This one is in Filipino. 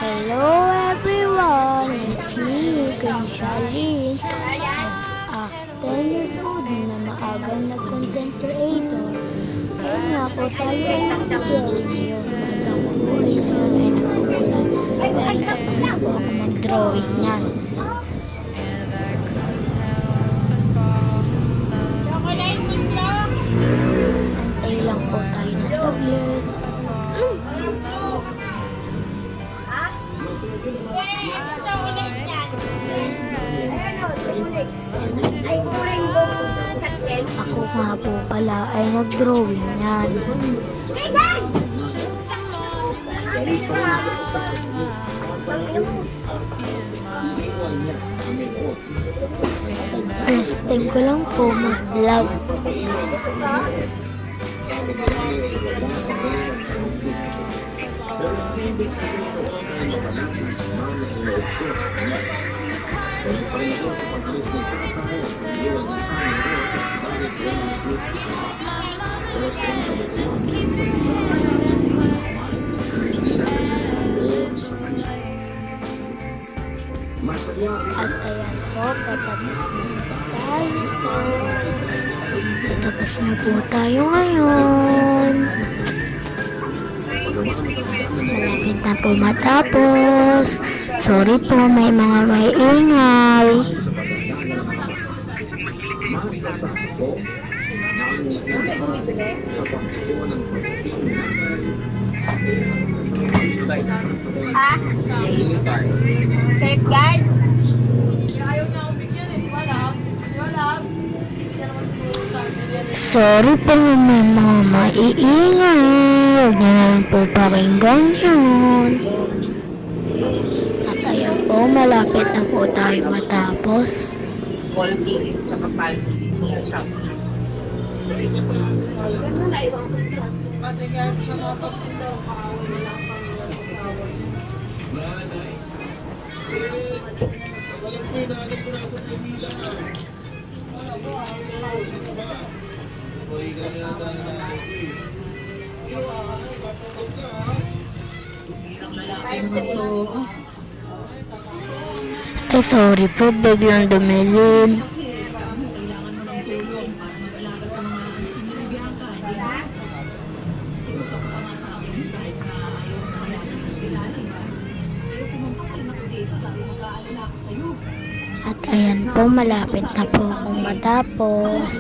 Hello everyone, it's me, Charlene. As a 10 years old na maagang nag-content creator, ay nga po tayo ay nag-drawing ngayon. At ako po ay ngayon ay nag-uulan. Pero tapos na po ako mag-drawing yan. Antay lang po tayo na saglit. Ako nga po pala ay nag-drawing yan. First time ko lang po mag-vlog. At ayan po, patapos na po tayo ngayon. Malapit na po matapos. Sorry po, may mga ingay. Safeguard? Sorry po, may mga maiingay. Huwag niyo na lang po pakinggan yun. At ayan po, malapit na po tayo matapos. Quality sa kapal sa shop. Kasi kahit sa mga pagtinda, kaaway nila ang pangaway. Ay, sorry po, biglang dumilim. At ayan po, malapit na po akong matapos.